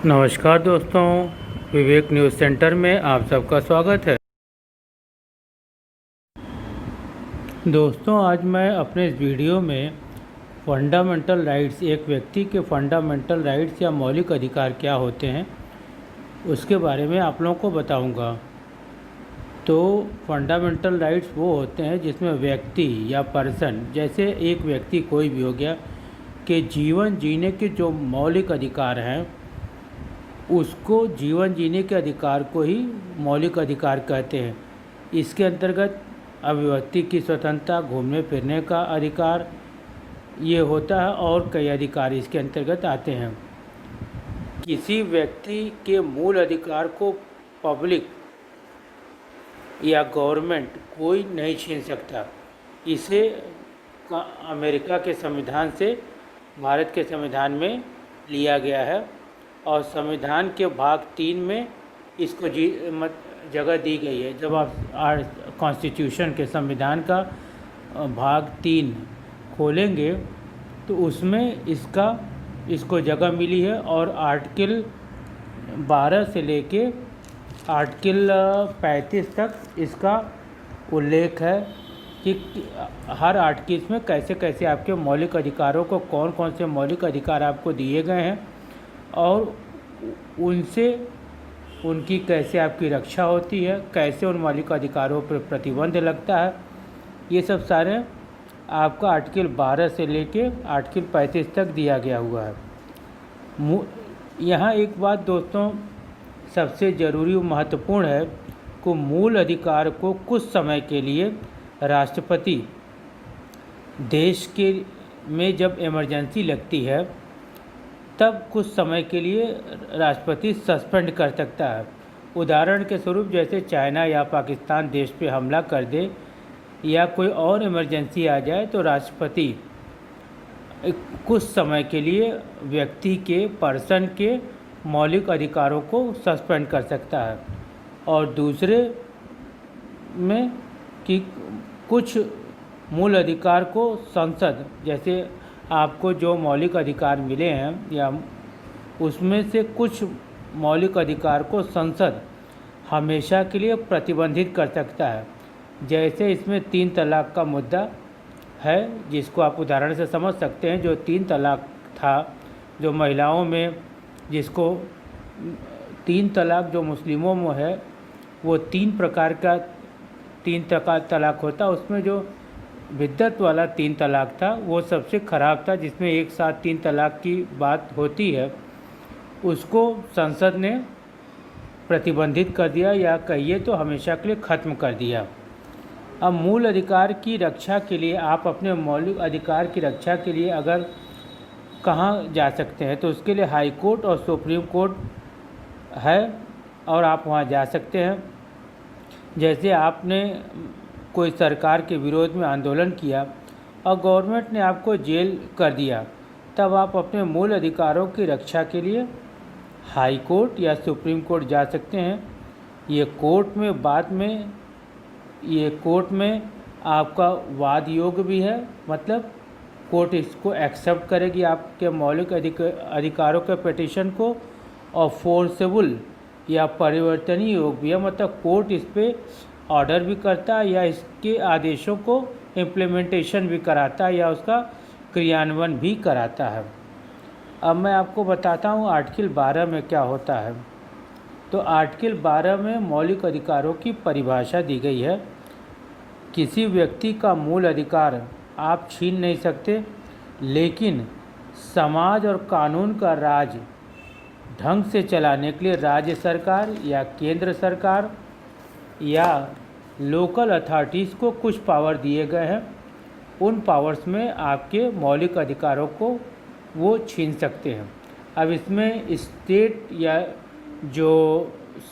नमस्कार दोस्तों, विवेक news centre में आप सबका स्वागत है। दोस्तों, आज मैं अपने इस वीडियो में फंडामेंटल राइट्स, एक व्यक्ति के फंडामेंटल राइट्स या मौलिक अधिकार क्या होते हैं उसके बारे में आप लोगों को बताऊंगा। तो फंडामेंटल राइट्स वो होते हैं जिसमें व्यक्ति या पर्सन, जैसे एक व्यक्ति कोई भी हो गया, के जीवन जीने के जो मौलिक अधिकार हैं उसको जीवन जीने के अधिकार को ही मौलिक अधिकार कहते हैं। इसके अंतर्गत अभिव्यक्ति की स्वतंत्रता, घूमने फिरने का अधिकार ये होता है और कई अधिकार इसके अंतर्गत आते हैं। किसी व्यक्ति के मूल अधिकार को पब्लिक या गवर्नमेंट कोई नहीं छीन सकता। इसे अमेरिका के संविधान से भारत के संविधान में लिया गया है और संविधान के भाग 3 में इसको जगह दी गई है। जब आप कॉन्स्टिट्यूशन के संविधान का भाग 3 खोलेंगे तो उसमें इसको जगह मिली है और आर्टिकल 12 से लेके आर्टिकल 35 तक इसका उल्लेख है कि हर आर्टिकल में कैसे कैसे आपके मौलिक अधिकारों को, कौन कौन से मौलिक अधिकार आपको दिए गए हैं और उनसे उनकी कैसे आपकी रक्षा होती है, कैसे उन मौलिक अधिकारों पर प्रतिबंध लगता है। ये सब सारे आपका आर्टिकल 12 से लेके आर्टिकल 35 तक दिया गया हुआ है। यहाँ एक बात दोस्तों सबसे ज़रूरी और महत्वपूर्ण है कि मूल अधिकार को कुछ समय के लिए राष्ट्रपति देश के में जब इमरजेंसी लगती है तब कुछ समय के लिए राष्ट्रपति सस्पेंड कर सकता है। उदाहरण के स्वरूप जैसे चाइना या पाकिस्तान देश पे हमला कर दे या कोई और इमरजेंसी आ जाए तो राष्ट्रपति कुछ समय के लिए व्यक्ति के, पर्सन के मौलिक अधिकारों को सस्पेंड कर सकता है। और दूसरे में कि कुछ मूल अधिकार को संसद, जैसे आपको जो मौलिक अधिकार मिले हैं या उसमें से कुछ मौलिक अधिकार को संसद हमेशा के लिए प्रतिबंधित कर सकता है। जैसे इसमें 3 तलाक का मुद्दा है जिसको आप उदाहरण से समझ सकते हैं। जो 3 तलाक था, जो महिलाओं में, जिसको 3 तलाक जो मुस्लिमों में है वो 3 प्रकार का 3 तलाक होता। उसमें जो बिद्दत वाला 3 तलाक था वो सबसे ख़राब था, जिसमें एक साथ 3 तलाक की बात होती है। उसको संसद ने प्रतिबंधित कर दिया या कहिए तो हमेशा के लिए ख़त्म कर दिया। अब मूल अधिकार की रक्षा के लिए आप अपने मौलिक अधिकार की रक्षा के लिए अगर कहाँ जा सकते हैं तो उसके लिए हाई कोर्ट और सुप्रीम कोर्ट है और आप वहाँ जा सकते हैं। जैसे आपने कोई सरकार के विरोध में आंदोलन किया और गवर्नमेंट ने आपको जेल कर दिया, तब आप अपने मूल अधिकारों की रक्षा के लिए हाई कोर्ट या सुप्रीम कोर्ट जा सकते हैं। ये कोर्ट में आपका वाद योग्य भी है, मतलब कोर्ट इसको एक्सेप्ट करेगी आपके मौलिक अधिकारों के पिटीशन को, और फोर्सेबल या परिवर्तनीय योग्य भी है, मतलब कोर्ट इस पर ऑर्डर भी करता है या इसके आदेशों को इम्प्लीमेंटेशन भी कराता है या उसका क्रियान्वयन भी कराता है। अब मैं आपको बताता हूँ आर्टिकल 12 में क्या होता है। तो आर्टिकल 12 में मौलिक अधिकारों की परिभाषा दी गई है। किसी व्यक्ति का मूल अधिकार आप छीन नहीं सकते, लेकिन समाज और कानून का राज ढंग से चलाने के लिए राज्य सरकार या केंद्र सरकार या लोकल अथॉरिटीज़ को कुछ पावर दिए गए हैं। उन पावर्स में आपके मौलिक अधिकारों को वो छीन सकते हैं। अब इसमें स्टेट या जो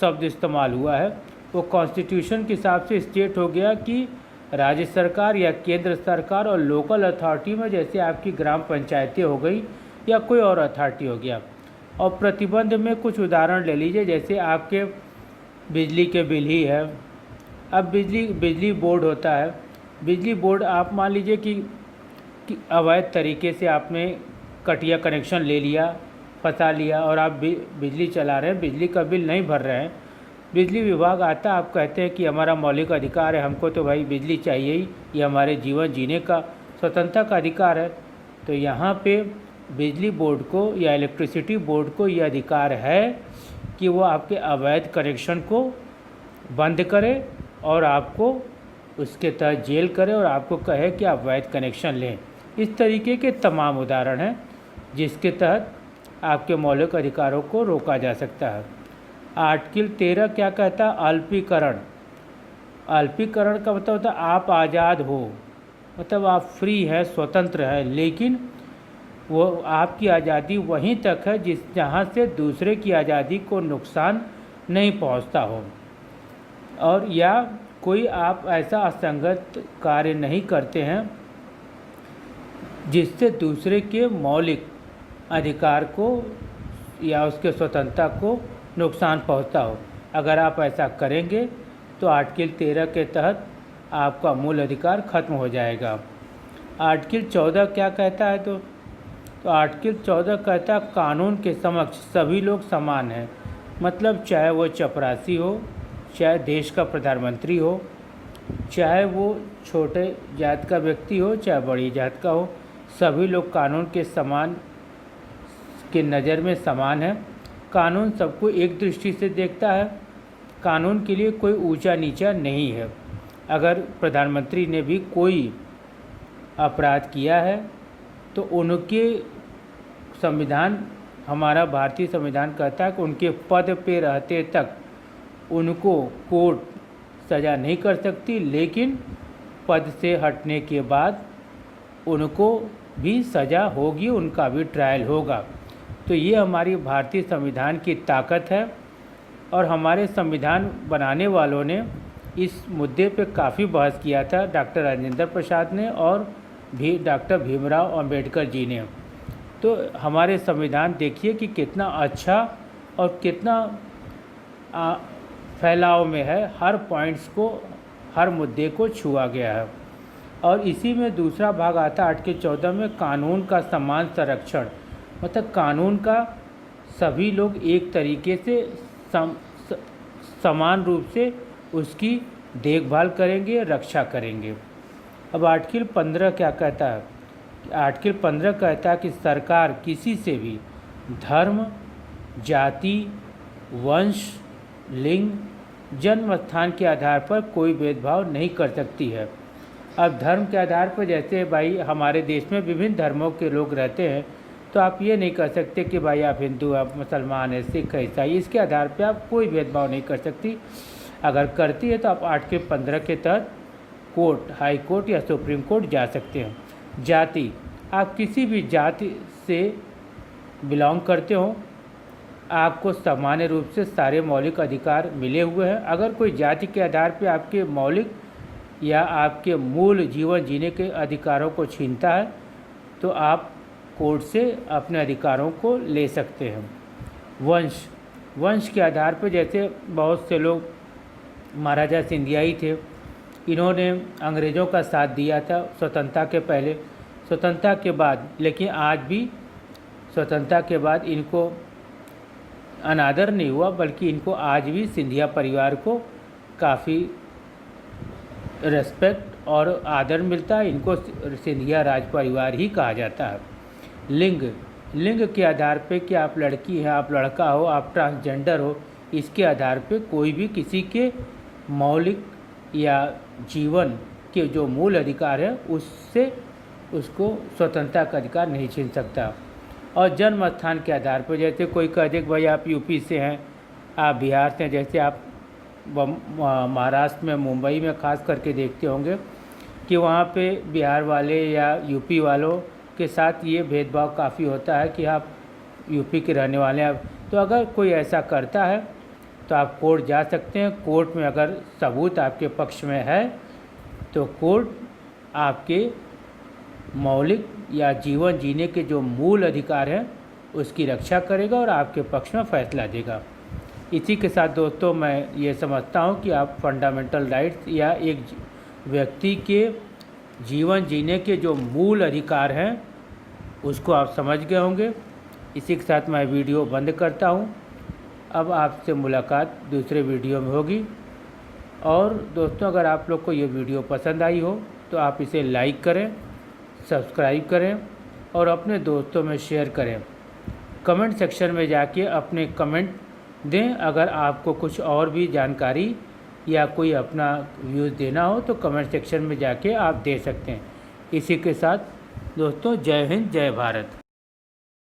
शब्द इस्तेमाल हुआ है वो कॉन्स्टिट्यूशन के हिसाब से स्टेट हो गया कि राज्य सरकार या केंद्र सरकार, और लोकल अथॉरिटी में जैसे आपकी ग्राम पंचायतें हो गई या कोई और अथॉरिटी हो गया। और प्रतिबंध में कुछ उदाहरण ले लीजिए, जैसे आपके बिजली के बिल ही है। अब बिजली बोर्ड होता है। बिजली बोर्ड आप मान लीजिए कि अवैध तरीके से आपने कटिया कनेक्शन ले लिया फंसा लिया और आप बिजली चला रहे हैं, बिजली का बिल नहीं भर रहे हैं, बिजली विभाग आता, आप कहते हैं कि हमारा मौलिक अधिकार है, हमको तो भाई बिजली चाहिए ही, ये हमारे जीवन जीने का स्वतंत्रता का अधिकार है। तो यहाँ पे बिजली बोर्ड को या इलेक्ट्रिसिटी बोर्ड को ये अधिकार है कि वो आपके अवैध कनेक्शन को बंद करे और आपको उसके तहत जेल करे और आपको कहे कि आप वैध कनेक्शन लें। इस तरीके के तमाम उदाहरण हैं जिसके तहत आपके मौलिक अधिकारों को रोका जा सकता है। आर्टिकल 13 क्या कहता है? अल्पीकरण। अल्पीकरण का मतलब होता है आप आज़ाद हो, मतलब आप फ्री है, स्वतंत्र है, लेकिन वो आपकी आज़ादी वहीं तक है जहाँ से दूसरे की आज़ादी को नुकसान नहीं पहुंचता हो, और या कोई आप ऐसा असंगत कार्य नहीं करते हैं जिससे दूसरे के मौलिक अधिकार को या उसके स्वतंत्रता को नुकसान पहुंचता हो। अगर आप ऐसा करेंगे तो आर्टिकल 13 के तहत आपका मूल अधिकार खत्म हो जाएगा। आर्टिकल 14 क्या कहता है? तो आर्टिकल 14 कहता है कानून के समक्ष सभी लोग समान हैं, मतलब चाहे वो चपरासी हो, चाहे देश का प्रधानमंत्री हो, चाहे वो छोटे जात का व्यक्ति हो, चाहे बड़ी जात का हो, सभी लोग कानून के समान के नज़र में समान है। कानून सबको एक दृष्टि से देखता है, कानून के लिए कोई ऊंचा नीचा नहीं है। अगर प्रधानमंत्री ने भी कोई अपराध किया है तो उनके संविधान, हमारा भारतीय संविधान कहता है कि उनके पद पे रहते तक उनको कोर्ट सज़ा नहीं कर सकती, लेकिन पद से हटने के बाद उनको भी सज़ा होगी, उनका भी ट्रायल होगा। तो ये हमारी भारतीय संविधान की ताकत है और हमारे संविधान बनाने वालों ने इस मुद्दे पे काफ़ी बहस किया था, डॉक्टर राजेंद्र प्रसाद ने और भी डॉक्टर भीमराव अंबेडकर जी ने। तो हमारे संविधान देखिए कि कितना अच्छा और कितना फैलाव में है, हर पॉइंट्स को, हर मुद्दे को छुआ गया है। और इसी में दूसरा भाग आता है आर्टिकल 14 में कानून का समान संरक्षण, मतलब कानून का सभी लोग एक तरीके से समान रूप से उसकी देखभाल करेंगे, रक्षा करेंगे। अब आर्टिकल 15 क्या कहता है? आर्टिकल 15 कहता है कि सरकार किसी से भी धर्म, जाति, वंश, लिंग, जन्म स्थान के आधार पर कोई भेदभाव नहीं कर सकती है। अब धर्म के आधार पर, जैसे भाई हमारे देश में विभिन्न धर्मों के लोग रहते हैं, तो आप ये नहीं कर सकते कि भाई आप हिंदू, आप मुसलमान है, सिख है, ईसाई, इसके आधार पर आप कोई भेदभाव नहीं कर सकती। अगर करती है तो आप आर्टिकल 15 के तहत कोर्ट, हाई कोर्ट या सुप्रीम कोर्ट जा सकते हैं। जाति, आप किसी भी जाति से बिलोंग करते हो, आपको सामान्य रूप से सारे मौलिक अधिकार मिले हुए हैं। अगर कोई जाति के आधार पर आपके मौलिक या आपके मूल जीवन जीने के अधिकारों को छीनता है तो आप कोर्ट से अपने अधिकारों को ले सकते हैं। वंश, वंश के आधार पर जैसे बहुत से लोग, महाराजा सिंधिया ही थे, इन्होंने अंग्रेज़ों का साथ दिया था स्वतंत्रता के पहले, स्वतंत्रता के बाद, लेकिन आज भी स्वतंत्रता के बाद इनको अनादर नहीं हुआ, बल्कि इनको आज भी सिंधिया परिवार को काफ़ी रेस्पेक्ट और आदर मिलता है। इनको सिंधिया राज परिवार ही कहा जाता है। लिंग, लिंग के आधार पे कि आप लड़की हैं, आप लड़का हो, आप ट्रांसजेंडर हो, इसके आधार पे कोई भी किसी के मौलिक या जीवन के जो मूल अधिकार है उससे उसको स्वतंत्रता का अधिकार नहीं छीन सकता। और जन्म स्थान के आधार पर, जैसे कोई कह दे कि भाई आप यूपी से हैं, आप बिहार से हैं, जैसे आप महाराष्ट्र में, मुंबई में खास करके देखते होंगे कि वहाँ पे बिहार वाले या यूपी वालों के साथ ये भेदभाव काफ़ी होता है कि आप यूपी के रहने वाले हैं। तो अगर कोई ऐसा करता है तो आप कोर्ट जा सकते हैं। कोर्ट में अगर सबूत आपके पक्ष में है तो कोर्ट आपके मौलिक या जीवन जीने के जो मूल अधिकार हैं उसकी रक्षा करेगा और आपके पक्ष में फैसला देगा। इसी के साथ दोस्तों मैं ये समझता हूँ कि आप फंडामेंटल राइट्स या एक व्यक्ति के जीवन जीने के जो मूल अधिकार हैं उसको आप समझ गए होंगे। इसी के साथ मैं वीडियो बंद करता हूँ। अब आपसे मुलाकात दूसरे वीडियो में होगी। और दोस्तों, अगर आप लोग को ये वीडियो पसंद आई हो तो आप इसे लाइक करें, सब्सक्राइब करें और अपने दोस्तों में शेयर करें। कमेंट सेक्शन में जाके अपने कमेंट दें। अगर आपको कुछ और भी जानकारी या कोई अपना व्यूज़ देना हो तो कमेंट सेक्शन में जाके आप दे सकते हैं। इसी के साथ दोस्तों, जय हिंद, जय भारत।